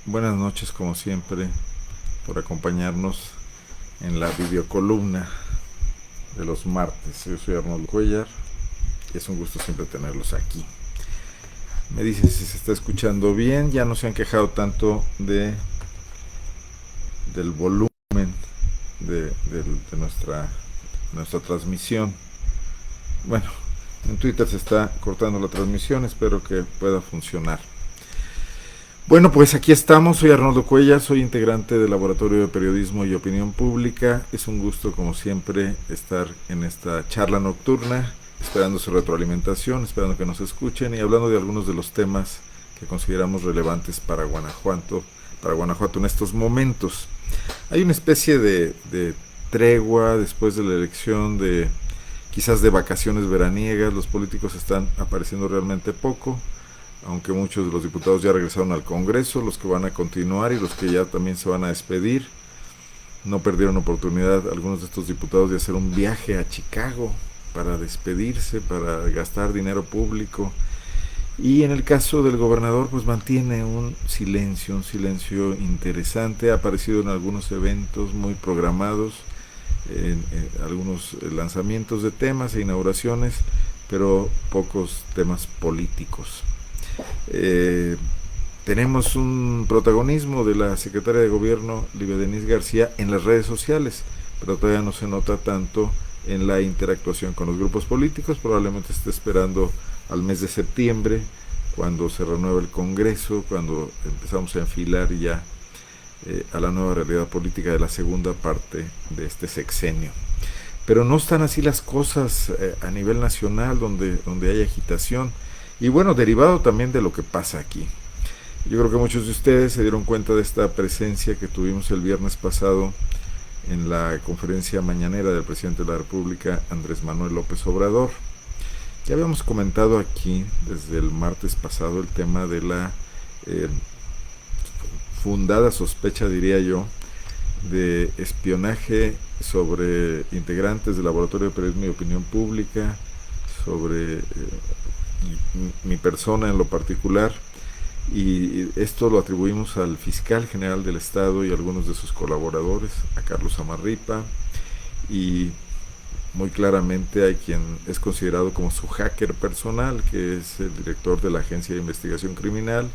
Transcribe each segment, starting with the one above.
Buenas noches, como siempre, por acompañarnos en la videocolumna de los martes. Yo soy Arnoldo Cuellar y es un gusto siempre tenerlos aquí. Me dicen si se está escuchando bien, ya no se han quejado tanto del volumen de nuestra transmisión. Bueno, en Twitter se está cortando la transmisión, espero que pueda funcionar. Bueno, pues aquí estamos, soy Arnoldo Cuellar, soy integrante del Laboratorio de Periodismo y Opinión Pública. Es un gusto, como siempre, estar en esta charla nocturna, esperando su retroalimentación, esperando que nos escuchen y hablando de algunos de los temas que consideramos relevantes para Guanajuato en estos momentos. Hay una especie de tregua después de la elección, quizás de vacaciones veraniegas. Los políticos están apareciendo realmente poco, aunque muchos de los diputados ya regresaron al Congreso, los que van a continuar y los que ya también se van a despedir. No perdieron oportunidad algunos de estos diputados de hacer un viaje a Chicago para despedirse, para gastar dinero público. Y en el caso del gobernador, pues mantiene un silencio interesante. Ha aparecido en algunos eventos muy programados, en algunos lanzamientos de temas e inauguraciones, pero pocos temas políticos. Tenemos un protagonismo de la secretaria de Gobierno, Livia Denisse García, en las redes sociales, pero todavía no se nota tanto en la interactuación con los grupos políticos. Probablemente esté esperando al mes de septiembre, cuando se renueva el Congreso, cuando empezamos a enfilar ya a la nueva realidad política de la segunda parte de este sexenio. Pero no están así las cosas a nivel nacional, donde hay agitación. Y bueno, derivado también de lo que pasa aquí. Yo creo que muchos de ustedes se dieron cuenta de esta presencia que tuvimos el viernes pasado en la conferencia mañanera del presidente de la República, Andrés Manuel López Obrador. Ya habíamos comentado aquí desde el martes pasado el tema de la fundada sospecha, diría yo, de espionaje sobre integrantes del Laboratorio de Periodismo y Opinión Pública, sobre mi persona en lo particular, y esto lo atribuimos al fiscal general del estado y a algunos de sus colaboradores, a Carlos Zamarripa, y muy claramente hay quien es considerado como su hacker personal, que es el director de la Agencia de Investigación Criminal,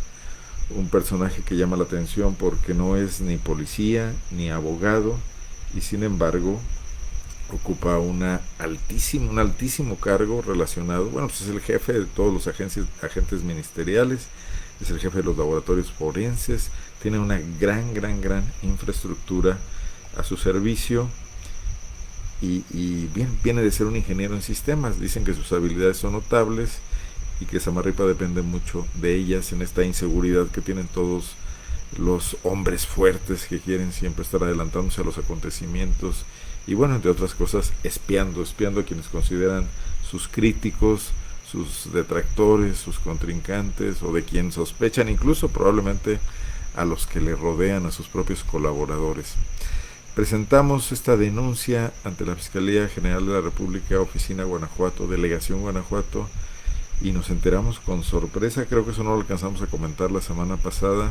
un personaje que llama la atención porque no es ni policía ni abogado, y sin embargo ocupa un altísimo cargo relacionado, bueno, pues es el jefe de todos los agentes ministeriales, es el jefe de los laboratorios forenses, tiene una gran infraestructura a su servicio, y bien, viene de ser un ingeniero en sistemas. Dicen que sus habilidades son notables y que Zamarripa depende mucho de ellas en esta inseguridad que tienen todos los hombres fuertes que quieren siempre estar adelantándose a los acontecimientos y, bueno, entre otras cosas, espiando a quienes consideran sus críticos, sus detractores, sus contrincantes, o de quien sospechan, incluso probablemente a los que le rodean, a sus propios colaboradores. Presentamos esta denuncia ante la Fiscalía General de la República, Oficina Guanajuato, Delegación Guanajuato, y nos enteramos con sorpresa, creo que eso no lo alcanzamos a comentar la semana pasada,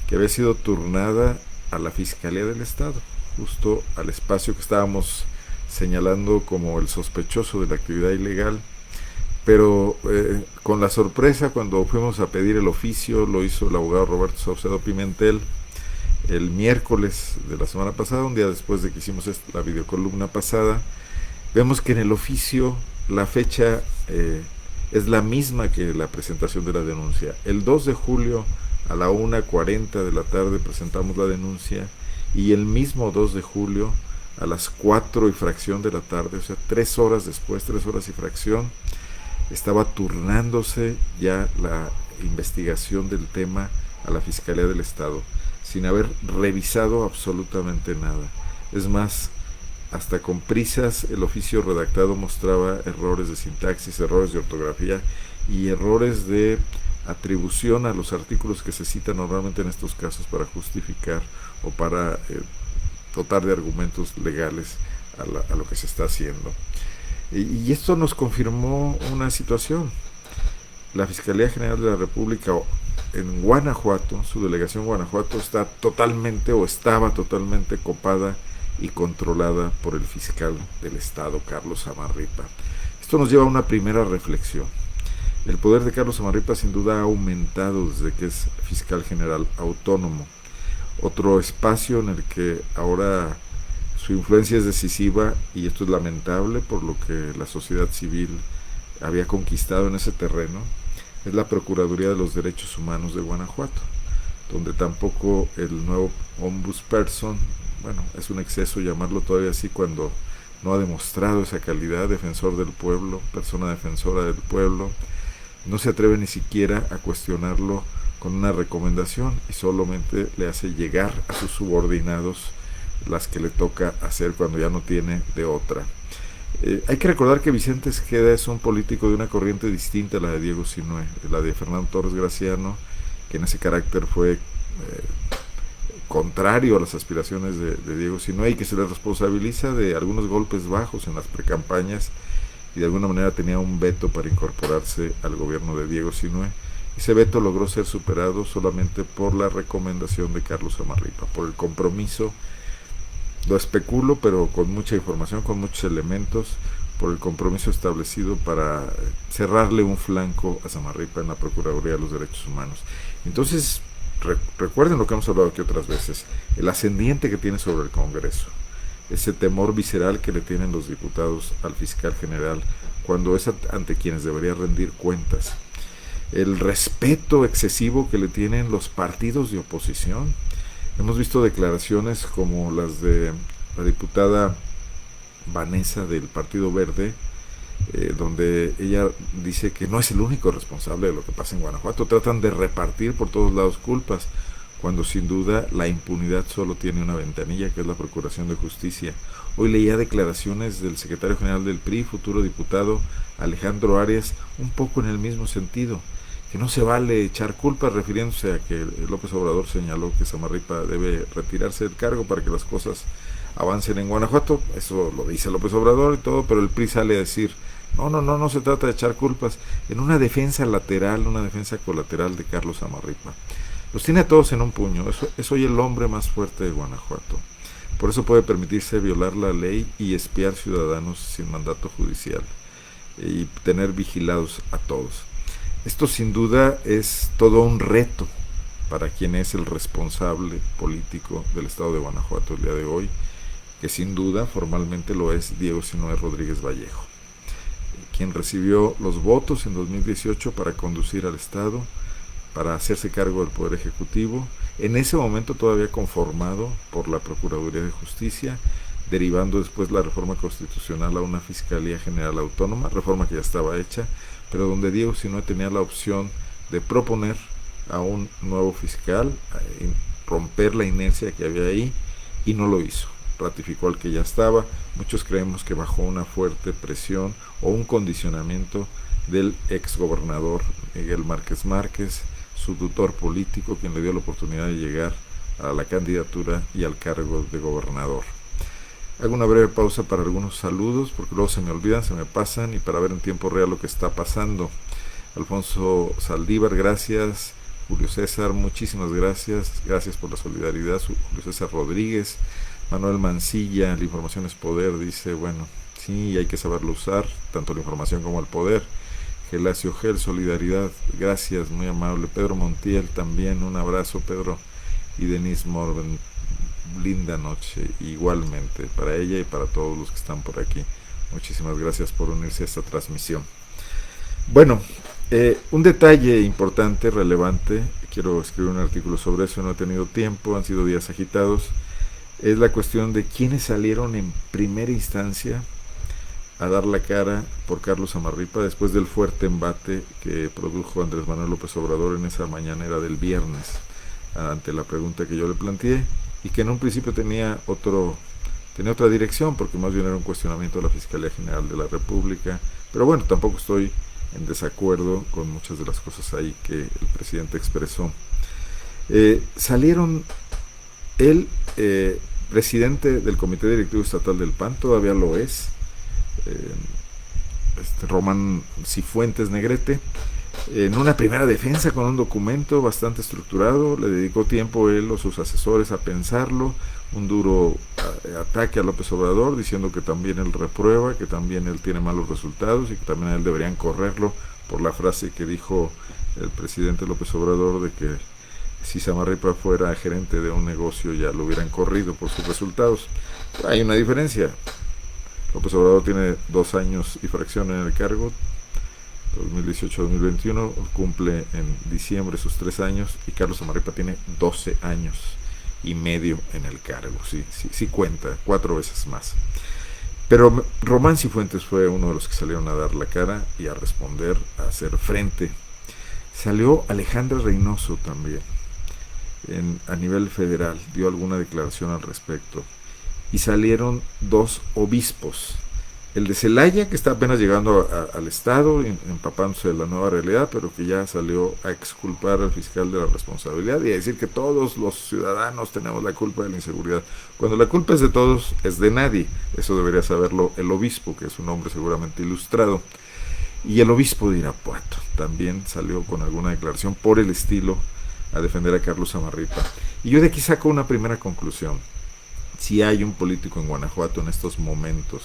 que había sido turnada a la Fiscalía del Estado, justo al espacio que estábamos señalando como el sospechoso de la actividad ilegal. Pero con la sorpresa, cuando fuimos a pedir el oficio, lo hizo el abogado Roberto Saucedo Pimentel el miércoles de la semana pasada, un día después de que hicimos la videocolumna pasada, vemos que en el oficio la fecha es la misma que la presentación de la denuncia. El 2 de julio a la 1:40 de la tarde presentamos la denuncia, y el mismo 2 de julio a las 4 y fracción de la tarde, o sea, 3 horas después, 3 horas y fracción, estaba turnándose ya la investigación del tema a la Fiscalía del Estado, sin haber revisado absolutamente nada. Es más, hasta con prisas, el oficio redactado mostraba errores de sintaxis, errores de ortografía y errores de atribución a los artículos que se citan normalmente en estos casos para justificar o para dotar de argumentos legales a lo que se está haciendo. Y esto nos confirmó una situación. La Fiscalía General de la República, en Guanajuato, su delegación Guanajuato está totalmente o estaba totalmente copada y controlada por el fiscal del estado, Carlos Samarripa. Esto nos lleva a una primera reflexión. El poder de Carlos Samarripa sin duda ha aumentado desde que es fiscal general autónomo. Otro espacio en el que ahora su influencia es decisiva, y esto es lamentable por lo que la sociedad civil había conquistado en ese terreno, es la Procuraduría de los Derechos Humanos de Guanajuato, donde tampoco el nuevo ombudsperson, bueno, es un exceso llamarlo todavía así cuando no ha demostrado esa calidad, defensor del pueblo, persona defensora del pueblo, no se atreve ni siquiera a cuestionarlo con una recomendación y solamente le hace llegar a sus subordinados las que le toca hacer cuando ya no tiene de otra. Hay que recordar que Vicente Esqueda es un político de una corriente distinta a la de Diego Sinue, la de Fernando Torres Graciano, que en ese carácter fue contrario a las aspiraciones de Diego Sinue y que se le responsabiliza de algunos golpes bajos en las precampañas y de alguna manera tenía un veto para incorporarse al gobierno de Diego Sinue. Ese veto logró ser superado solamente por la recomendación de Carlos Samarripa, por el compromiso, lo especulo, pero con mucha información, con muchos elementos, por el compromiso establecido para cerrarle un flanco a Samarripa en la Procuraduría de los Derechos Humanos. Entonces, recuerden lo que hemos hablado aquí otras veces, el ascendiente que tiene sobre el Congreso, ese temor visceral que le tienen los diputados al fiscal general cuando es ante quienes debería rendir cuentas, el respeto excesivo que le tienen los partidos de oposición. Hemos visto declaraciones como las de la diputada Vanessa del Partido Verde, donde ella dice que no es el único responsable de lo que pasa en Guanajuato. Tratan de repartir por todos lados culpas, cuando sin duda la impunidad solo tiene una ventanilla, que es la Procuración de Justicia. Hoy leía declaraciones del secretario general del PRI, futuro diputado Alejandro Arias, un poco en el mismo sentido, que no se vale echar culpas, refiriéndose a que López Obrador señaló que Samarripa debe retirarse del cargo para que las cosas avancen en Guanajuato. Eso lo dice López Obrador y todo, pero el PRI sale a decir, no se trata de echar culpas, en una defensa lateral, una defensa colateral de Carlos Samarripa. Los tiene a todos en un puño, es hoy el hombre más fuerte de Guanajuato. Por eso puede permitirse violar la ley y espiar ciudadanos sin mandato judicial y tener vigilados a todos. Esto sin duda es todo un reto para quien es el responsable político del estado de Guanajuato el día de hoy, que sin duda formalmente lo es Diego Sinue Rodríguez Vallejo, quien recibió los votos en 2018 para conducir al estado, para hacerse cargo del Poder Ejecutivo, en ese momento todavía conformado por la Procuraduría de Justicia, derivando después la reforma constitucional a una Fiscalía General Autónoma, reforma que ya estaba hecha, pero donde Diego Sinue tenía la opción de proponer a un nuevo fiscal, romper la inercia que había ahí, y no lo hizo. Ratificó al que ya estaba. Muchos creemos que bajo una fuerte presión o un condicionamiento del exgobernador Miguel Márquez Márquez, su tutor político, quien le dio la oportunidad de llegar a la candidatura y al cargo de gobernador. Hago una breve pausa para algunos saludos, porque luego se me olvidan, se me pasan, y para ver en tiempo real lo que está pasando. Alfonso Saldívar, gracias. Julio César, muchísimas gracias. Gracias por la solidaridad. Julio César Rodríguez. Manuel Mancilla, la información es poder, dice, bueno, sí, hay que saberlo usar, tanto la información como el poder. Gelacio Gel, solidaridad, gracias, muy amable. Pedro Montiel también, un abrazo, Pedro. Y Denise Morven, linda noche, igualmente, para ella y para todos los que están por aquí. Muchísimas gracias por unirse a esta transmisión. Bueno, un detalle importante, relevante, quiero escribir un artículo sobre eso, no he tenido tiempo, han sido días agitados, es la cuestión de quiénes salieron en primera instancia a dar la cara por Carlos Samarripa después del fuerte embate que produjo Andrés Manuel López Obrador en esa mañanera del viernes, ante la pregunta que yo le planteé, y que en un principio tenía otra dirección, porque más bien era un cuestionamiento de la Fiscalía General de la República, pero bueno, tampoco estoy en desacuerdo con muchas de las cosas ahí que el presidente expresó. Salieron el presidente del Comité Directivo Estatal del PAN, todavía lo es, Román Cifuentes Negrete, en una primera defensa con un documento bastante estructurado, le dedicó tiempo él o sus asesores a pensarlo, un duro ataque a López Obrador, diciendo que también él reprueba, que también él tiene malos resultados y que también a él deberían correrlo por la frase que dijo el presidente López Obrador de que si Samarripa fuera gerente de un negocio ya lo hubieran corrido por sus resultados. Hay una diferencia. López Obrador tiene 2 años y fracción en el cargo, 2018-2021, cumple en diciembre sus 3 años, y Carlos Samarripa tiene 12 años y medio en el cargo, sí cuenta, 4 veces más. Pero Román Cifuentes fue uno de los que salieron a dar la cara y a responder, a hacer frente. Salió Alejandra Reynoso también, a nivel federal, dio alguna declaración al respecto. Y salieron 2 obispos. El de Celaya, que está apenas llegando al Estado, empapándose de la nueva realidad, pero que ya salió a exculpar al fiscal de la responsabilidad y a decir que todos los ciudadanos tenemos la culpa de la inseguridad. Cuando la culpa es de todos, es de nadie. Eso debería saberlo el obispo, que es un hombre seguramente ilustrado. Y el obispo de Irapuato también salió con alguna declaración por el estilo a defender a Carlos Samarripa. Y yo de aquí saco una primera conclusión. Si hay un político en Guanajuato en estos momentos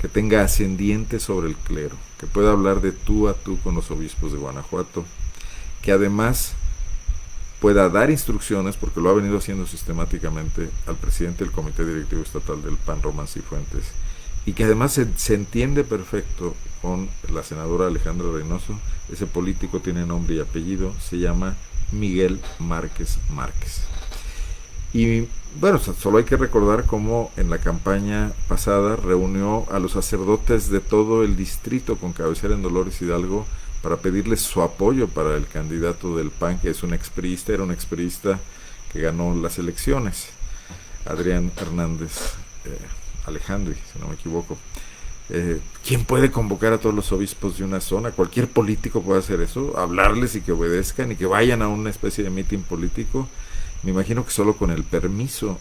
que tenga ascendiente sobre el clero, que pueda hablar de tú a tú con los obispos de Guanajuato, que además pueda dar instrucciones, porque lo ha venido haciendo sistemáticamente, al presidente del Comité Directivo Estatal del PAN, Román Cifuentes, y que además se entiende perfecto con la senadora Alejandra Reynoso, ese político tiene nombre y apellido, se llama Miguel Márquez Márquez. Y bueno, solo hay que recordar cómo en la campaña pasada reunió a los sacerdotes de todo el distrito con cabecera en Dolores Hidalgo para pedirles su apoyo para el candidato del PAN, que es un expriista, era un expriista que ganó las elecciones, Adrián Hernández Alejandri, si no me equivoco. ¿Quién puede convocar a todos los obispos de una zona? Cualquier político puede hacer eso, hablarles y que obedezcan y que vayan a una especie de mitin político. Me imagino que solo con el permiso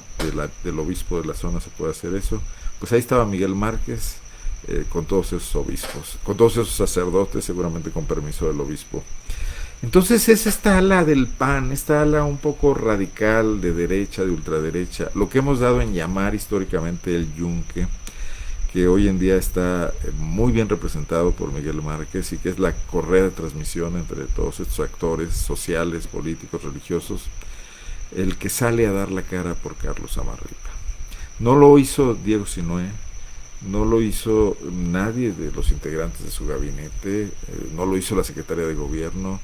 del obispo de la zona se puede hacer eso. Pues ahí estaba Miguel Márquez con todos esos obispos, con todos esos sacerdotes, seguramente con permiso del obispo. Entonces es esta ala del PAN, esta ala un poco radical, de derecha, de ultraderecha, lo que hemos dado en llamar históricamente el yunque, que hoy en día está muy bien representado por Miguel Márquez y que es la correa de transmisión entre todos estos actores sociales, políticos, religiosos, el que sale a dar la cara por Carlos Samarripa. No lo hizo Diego Sinue, no lo hizo nadie de los integrantes de su gabinete, no lo hizo la secretaria de gobierno,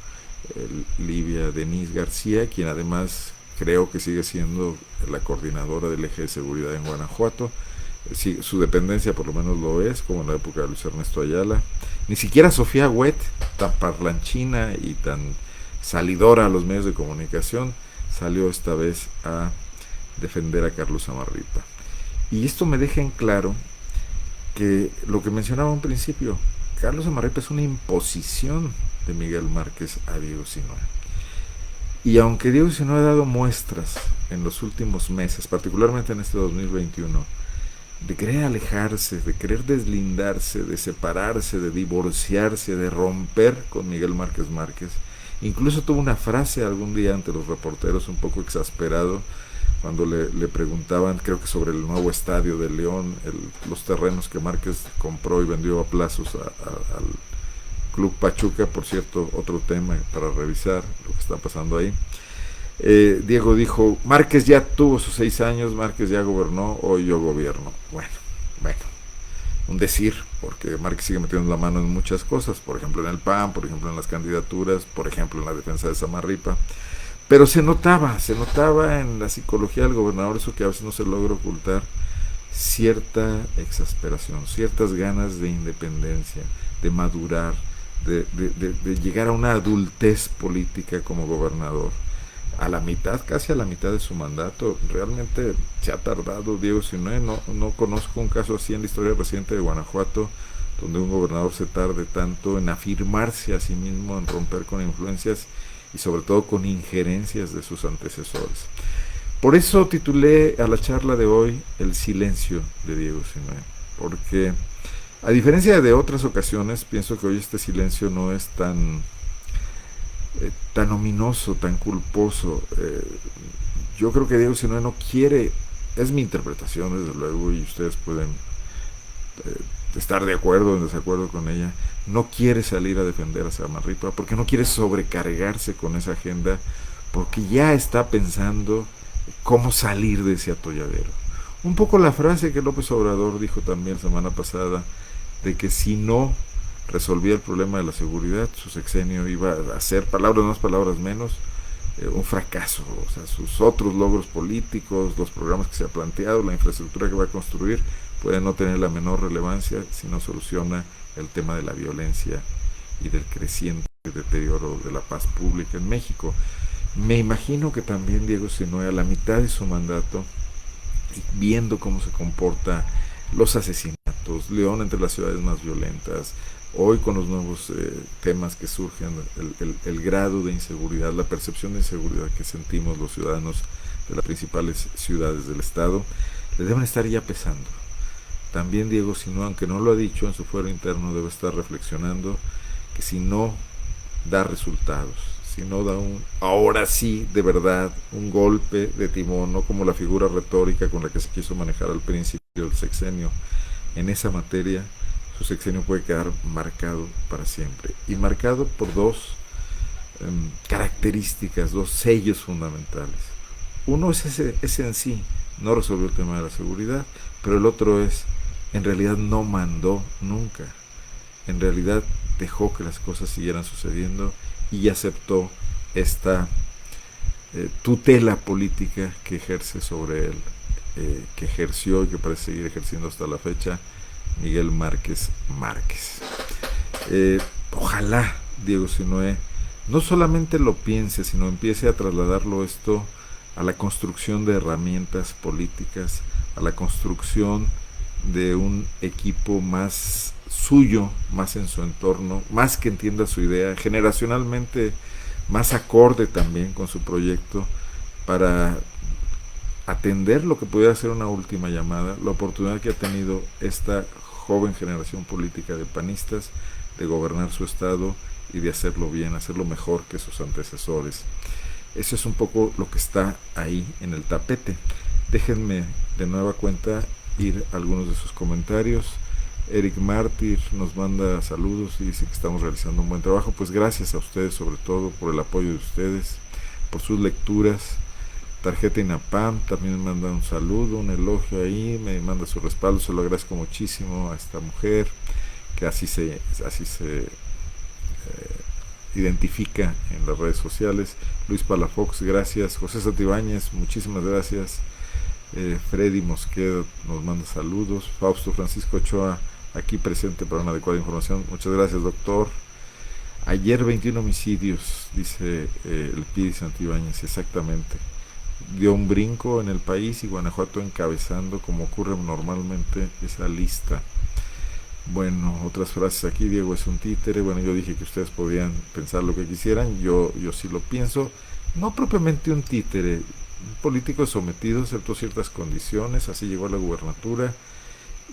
Livia Denise García, quien además creo que sigue siendo la coordinadora del eje de seguridad en Guanajuato. Sí, su dependencia por lo menos lo es, como en la época de Luis Ernesto Ayala. Ni siquiera Sofía Huet, tan parlanchina y tan salidora a los medios de comunicación, salió esta vez a defender a Carlos Samarripa. Y esto me deja en claro que lo que mencionaba en principio, Carlos Samarripa es una imposición de Miguel Márquez a Diego Sinue. Y aunque Diego Sinue ha dado muestras en los últimos meses, particularmente en este 2021, de querer alejarse, de querer deslindarse, de separarse, de divorciarse, de romper con Miguel Márquez Márquez, incluso tuvo una frase algún día ante los reporteros un poco exasperado cuando le preguntaban, creo que sobre el nuevo estadio de León, los terrenos que Márquez compró y vendió a plazos al Club Pachuca, por cierto, otro tema para revisar lo que está pasando ahí. Diego dijo, Márquez ya tuvo sus 6 años, Márquez ya gobernó, hoy yo gobierno. Bueno, un decir, porque Márquez sigue metiendo la mano en muchas cosas, por ejemplo en el PAN, por ejemplo en las candidaturas, por ejemplo en la defensa de Samarripa, pero se notaba en la psicología del gobernador, eso que a veces no se logra ocultar, cierta exasperación, ciertas ganas de independencia, de madurar, de llegar a una adultez política como gobernador. A la mitad, casi a la mitad de su mandato, realmente se ha tardado Diego Sinue. No conozco un caso así en la historia reciente de Guanajuato, donde un gobernador se tarde tanto en afirmarse a sí mismo, en romper con influencias y sobre todo con injerencias de sus antecesores. Por eso titulé a la charla de hoy El silencio de Diego Sinue, porque a diferencia de otras ocasiones, pienso que hoy este silencio no es tan tan ominoso, tan culposo. Yo creo que Diego Sinue no quiere, es mi interpretación desde luego, y ustedes pueden estar de acuerdo o en desacuerdo con ella, no quiere salir a defender a Samarripa porque no quiere sobrecargarse con esa agenda, porque ya está pensando cómo salir de ese atolladero. Un poco la frase que López Obrador dijo también la semana pasada, de que si no resolvía el problema de la seguridad, su sexenio iba a ser, palabras más, palabras menos, un fracaso. O sea, sus otros logros políticos, los programas que se ha planteado, la infraestructura que va a construir, puede no tener la menor relevancia si no soluciona el tema de la violencia y del creciente deterioro de la paz pública en México. Me imagino que también Diego Sinue, a la mitad de su mandato, viendo cómo se comporta los asesinatos, León entre las ciudades más violentas, hoy con los nuevos temas que surgen, el grado de inseguridad, la percepción de inseguridad que sentimos los ciudadanos de las principales ciudades del estado, le deben estar ya pesando. También Diego Sinue, aunque no lo ha dicho en su fuero interno, debe estar reflexionando que si no da resultados, si no da ahora sí, de verdad, un golpe de timón, no como la figura retórica con la que se quiso manejar al principio del sexenio en esa materia, su sexenio puede quedar marcado para siempre. Y marcado por dos características, dos sellos fundamentales. Uno es ese en sí, no resolvió el tema de la seguridad, pero el otro es, en realidad no mandó nunca. En realidad dejó que las cosas siguieran sucediendo y aceptó esta tutela política que ejerce sobre él, que ejerció y que parece seguir ejerciendo hasta la fecha Miguel Márquez Márquez. Ojalá Diego Sinue no solamente lo piense, sino empiece a trasladarlo esto a la construcción de herramientas políticas, a la construcción de un equipo más suyo, más en su entorno, más que entienda su idea, generacionalmente más acorde también con su proyecto, para atender lo que pudiera ser una última llamada, la oportunidad que ha tenido esta joven generación política de panistas de gobernar su estado y de hacerlo bien, hacerlo mejor que sus antecesores. Eso es un poco lo que está ahí en el tapete. Déjenme de nueva cuenta ir a algunos de sus comentarios. Eric Mártir nos manda saludos y dice que estamos realizando un buen trabajo. Pues gracias a ustedes, sobre todo por el apoyo de ustedes, por sus lecturas. Tarjeta Inapam también me manda un saludo, un elogio ahí, me manda su respaldo, se lo agradezco muchísimo a esta mujer que así se identifica en las redes sociales. Luis Palafox, gracias. José Santibáñez, muchísimas gracias. Freddy Mosqueda nos manda saludos. Fausto Francisco Ochoa, aquí presente para una adecuada información. Muchas gracias, doctor. Ayer 21 homicidios, dice el Pidi Santibáñez, exactamente. Dio un brinco en el país y Guanajuato encabezando, como ocurre normalmente, esa lista. Bueno, otras frases aquí. Diego es un títere. Bueno, yo dije que ustedes podían pensar lo que quisieran, yo sí lo pienso. No propiamente un títere, un político sometido, aceptó ciertas condiciones, así llegó a la gubernatura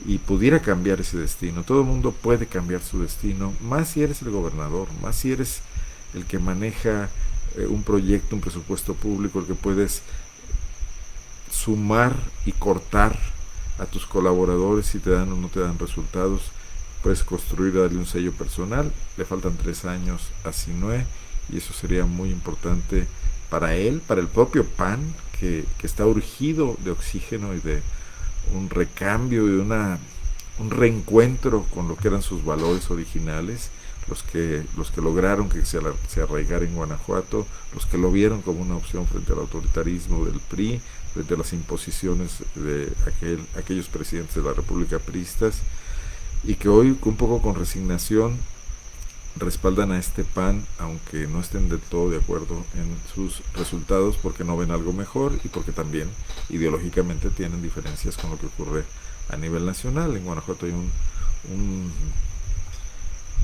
y pudiera cambiar ese destino. Todo el mundo puede cambiar su destino, más si eres el gobernador, más si eres el que maneja un proyecto, un presupuesto público, el que puedes sumar y cortar a tus colaboradores si te dan o no te dan resultados. Puedes construir, darle un sello personal. Le faltan 3 años a Sinue y eso sería muy importante para él, para el propio PAN, que está urgido de oxígeno y de un recambio y de un reencuentro con lo que eran sus valores originales, los que lograron que se arraigara en Guanajuato, los que lo vieron como una opción frente al autoritarismo del PRI, frente a las imposiciones de aquellos presidentes de la República priistas, y que hoy un poco con resignación respaldan a este PAN, aunque no estén del todo de acuerdo en sus resultados, porque no ven algo mejor y porque también ideológicamente tienen diferencias con lo que ocurre a nivel nacional. En Guanajuato hay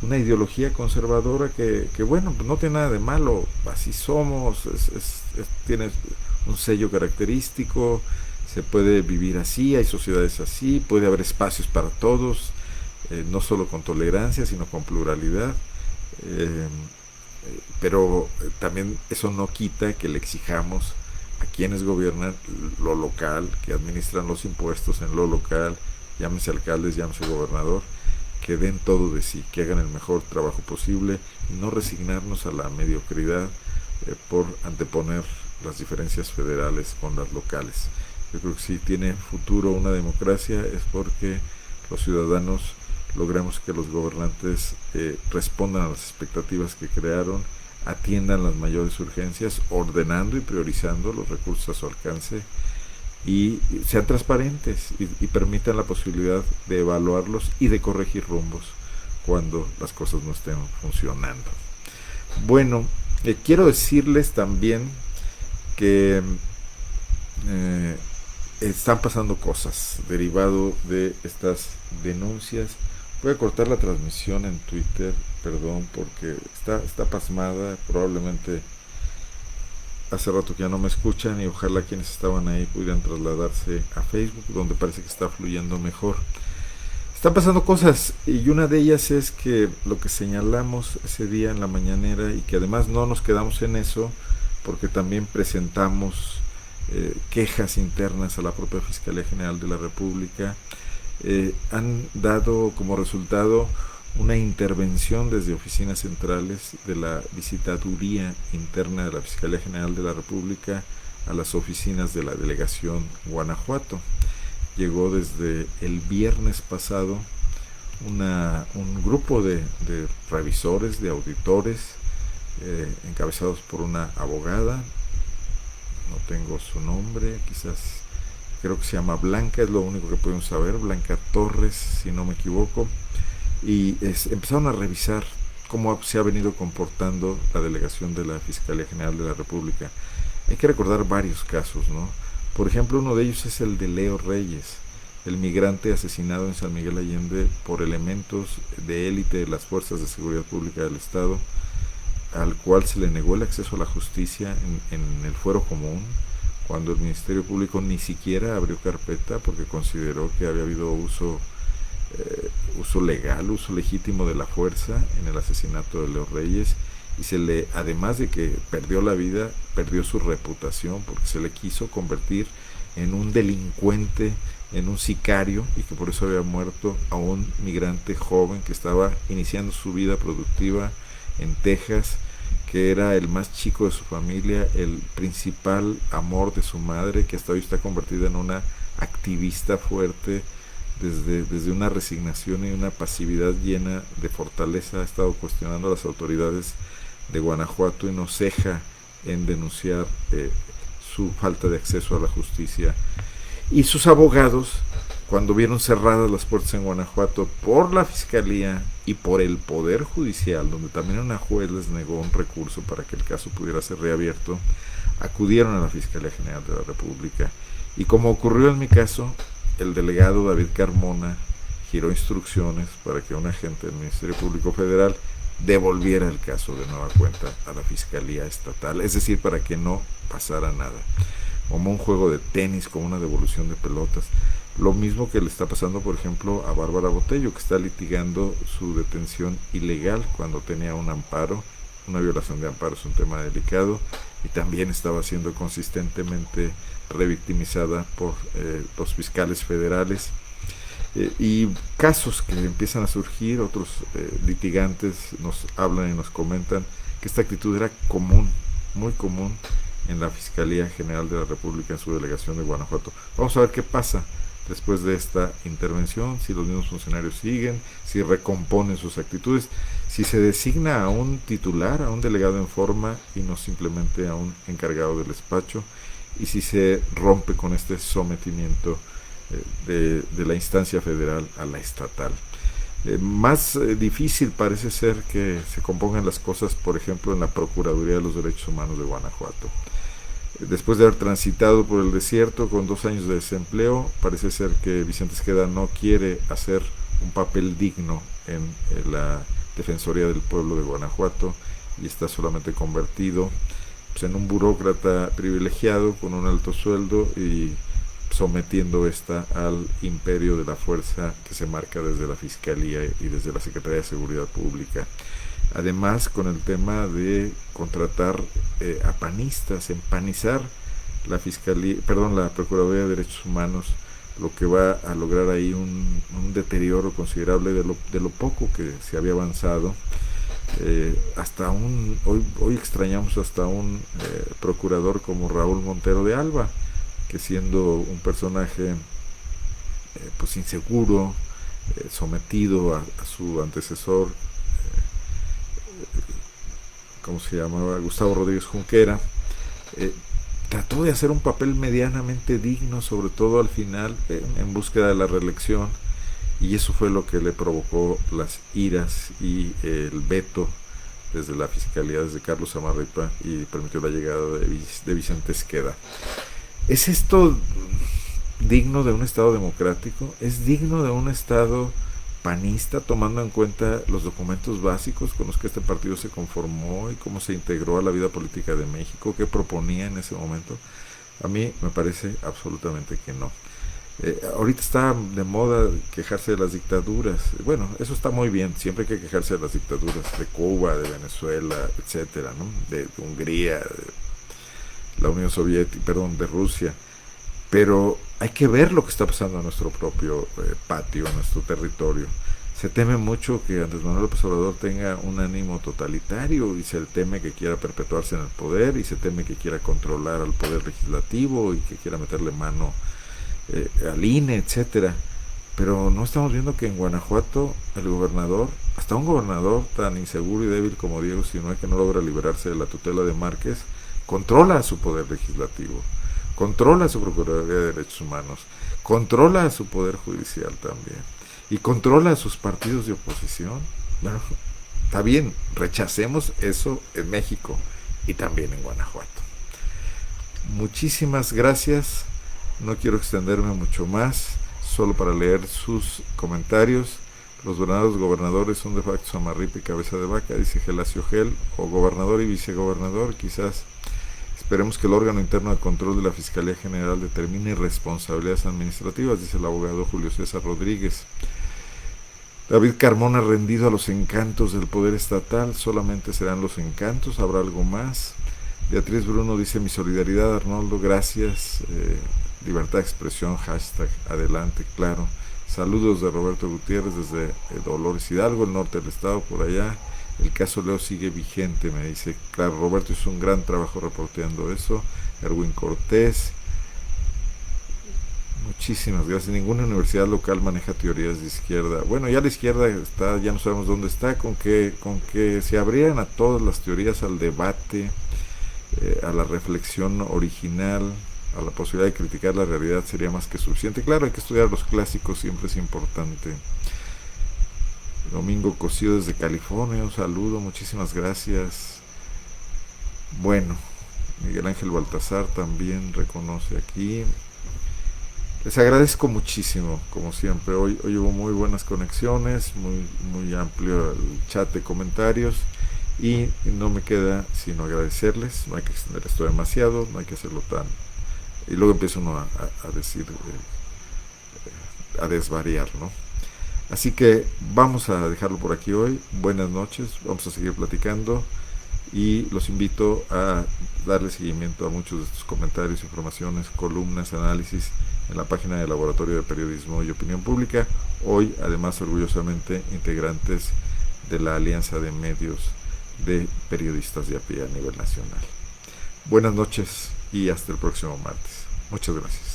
una ideología conservadora que bueno, pues no tiene nada de malo, así somos, tiene un sello característico, se puede vivir así, hay sociedades así, puede haber espacios para todos, no solo con tolerancia, sino con pluralidad. pero también eso no quita que le exijamos a quienes gobiernan lo local, que administran los impuestos en lo local, llámese alcaldes, llámese gobernador, que den todo de sí, que hagan el mejor trabajo posible y no resignarnos a la mediocridad por anteponer las diferencias federales con las locales. Yo creo que si tiene futuro una democracia es porque los ciudadanos logremos que los gobernantes respondan a las expectativas que crearon, atiendan las mayores urgencias, ordenando y priorizando los recursos a su alcance y sean transparentes y permitan la posibilidad de evaluarlos y de corregir rumbos cuando las cosas no estén funcionando. Bueno, quiero decirles también que están pasando cosas derivado de estas denuncias. Voy a cortar la transmisión en Twitter, perdón, porque está pasmada, probablemente hace rato que ya no me escuchan y ojalá quienes estaban ahí pudieran trasladarse a Facebook, donde parece que está fluyendo mejor. Están pasando cosas y una de ellas es que lo que señalamos ese día en la mañanera y que además no nos quedamos en eso porque también presentamos quejas internas a la propia Fiscalía General de la República, han dado como resultado una intervención desde oficinas centrales de la visitaduría interna de la Fiscalía General de la República a las oficinas de la delegación Guanajuato. Llegó desde el viernes pasado un grupo de revisores, de auditores, encabezados por una abogada, no tengo su nombre, quizás creo que se llama Blanca, es lo único que podemos saber, Blanca Torres, si no me equivoco, y empezaron a revisar cómo se ha venido comportando la delegación de la Fiscalía General de la República. Hay que recordar varios casos, ¿no? Por ejemplo, uno de ellos es el de Leo Reyes, el migrante asesinado en San Miguel Allende por elementos de élite de las Fuerzas de Seguridad Pública del Estado, al cual se le negó el acceso a la justicia en el fuero común, cuando el Ministerio Público ni siquiera abrió carpeta porque consideró que había habido uso legal, uso legítimo de la fuerza en el asesinato de Leo Reyes, y además de que perdió la vida, perdió su reputación porque se le quiso convertir en un delincuente, en un sicario, y que por eso había muerto a un migrante joven que estaba iniciando su vida productiva en Texas, que era el más chico de su familia, el principal amor de su madre, que hasta hoy está convertida en una activista fuerte, desde una resignación y una pasividad llena de fortaleza ha estado cuestionando a las autoridades de Guanajuato y no ceja en denunciar su falta de acceso a la justicia. Y sus abogados, cuando vieron cerradas las puertas en Guanajuato por la Fiscalía y por el Poder Judicial, donde también una juez les negó un recurso para que el caso pudiera ser reabierto, acudieron a la Fiscalía General de la República. Y como ocurrió en mi caso, el delegado David Carmona giró instrucciones para que un agente del Ministerio Público Federal devolviera el caso de nueva cuenta a la Fiscalía Estatal, es decir, para que no pasara nada, como un juego de tenis, como una devolución de pelotas. Lo mismo que le está pasando, por ejemplo, a Bárbara Botello, que está litigando su detención ilegal cuando tenía un amparo. Una violación de amparo es un tema delicado y también estaba siendo consistentemente revictimizada por los fiscales federales. Y casos que empiezan a surgir, otros litigantes nos hablan y nos comentan que esta actitud era común, muy común en la Fiscalía General de la República en su delegación de Guanajuato. Vamos a ver qué pasa después de esta intervención, si los mismos funcionarios siguen, si recomponen sus actitudes, si se designa a un titular, a un delegado en forma y no simplemente a un encargado del despacho, y si se rompe con este sometimiento de la instancia federal a la estatal. Más difícil parece ser que se compongan las cosas, por ejemplo, en la Procuraduría de los Derechos Humanos de Guanajuato. Después de haber transitado por el desierto con 2 años de desempleo, parece ser que Vicente Esqueda no quiere hacer un papel digno en la Defensoría del Pueblo de Guanajuato y está solamente convertido en un burócrata privilegiado con un alto sueldo y sometiendo esta al imperio de la fuerza que se marca desde la Fiscalía y desde la Secretaría de Seguridad Pública. Además, con el tema de contratar a panistas, empanizar la Fiscalía, perdón, la Procuraduría de Derechos Humanos, lo que va a lograr ahí un deterioro considerable de lo poco que se había avanzado. Hoy extrañamos hasta un procurador como Raúl Montero de Alba, que siendo un personaje pues inseguro, sometido a su antecesor, ¿cómo se llamaba? Gustavo Rodríguez Junquera, trató de hacer un papel medianamente digno, sobre todo al final, en búsqueda de la reelección, y eso fue lo que le provocó las iras y el veto desde la Fiscalía, desde Carlos Zamarripa, y permitió la llegada de Vicente Esqueda. ¿Es esto digno de un Estado democrático? ¿Es digno de un Estado panista, tomando en cuenta los documentos básicos con los que este partido se conformó y cómo se integró a la vida política de México, qué proponía en ese momento? A mí me parece absolutamente que no. Ahorita está de moda quejarse de las dictaduras. Bueno, eso está muy bien, siempre hay que quejarse de las dictaduras, de Cuba, de Venezuela, etcétera, ¿no? De Hungría, de la Unión Soviética, perdón, de Rusia. Pero hay que ver lo que está pasando en nuestro propio patio, en nuestro territorio. Se teme mucho que Andrés Manuel López Obrador tenga un ánimo totalitario, y se teme que quiera perpetuarse en el poder, y se teme que quiera controlar al poder legislativo y que quiera meterle mano al INE, etcétera. Pero no estamos viendo que en Guanajuato el gobernador, hasta un gobernador tan inseguro y débil como Diego Sinue, que no logra liberarse de la tutela de Márquez, controla a su poder legislativo, controla a su Procuraduría de Derechos Humanos, controla a su poder judicial también, y controla a sus partidos de oposición. Bueno, está bien, rechacemos eso en México y también en Guanajuato. Muchísimas gracias. No quiero extenderme mucho más, solo para leer sus comentarios. Los verdaderos gobernadores son de facto Zamarripa y Cabeza de Vaca, dice Gelacio Gel, o gobernador y vicegobernador, quizás. Esperemos que el órgano interno de control de la Fiscalía General determine responsabilidades administrativas, dice el abogado Julio César Rodríguez. David Carmona, rendido a los encantos del poder estatal, solamente serán los encantos, habrá algo más. Beatriz Bruno dice: mi solidaridad, Arnoldo, gracias. Libertad de expresión, hashtag adelante, claro. Saludos de Roberto Gutiérrez desde Dolores Hidalgo, el norte del estado, por allá. El caso Leo sigue vigente, me dice. Claro, Roberto hizo un gran trabajo reporteando eso. Erwin Cortés, muchísimas gracias. Ninguna universidad local maneja teorías de izquierda. Bueno, ya la izquierda está, ya no sabemos dónde está, con que se abrieran a todas las teorías, al debate, a la reflexión original, a la posibilidad de criticar la realidad, sería más que suficiente. Claro, hay que estudiar los clásicos, siempre es importante. Domingo Cosío desde California, un saludo, muchísimas gracias. Bueno, Miguel Ángel Baltasar también reconoce aquí. Les agradezco muchísimo, como siempre. Hoy hubo muy buenas conexiones, muy amplio el chat de comentarios, y no me queda sino agradecerles. No hay que extender esto demasiado, no hay que hacerlo tan... Y luego empieza uno a decir, a desvariar, ¿no? Así que vamos a dejarlo por aquí hoy. Buenas noches, vamos a seguir platicando, y los invito a darle seguimiento a muchos de estos comentarios, informaciones, columnas, análisis en la página del Laboratorio de Periodismo y Opinión Pública. Hoy, además, orgullosamente integrantes de la Alianza de Medios de Periodistas de a pie a nivel nacional. Buenas noches y hasta el próximo martes. Muchas gracias.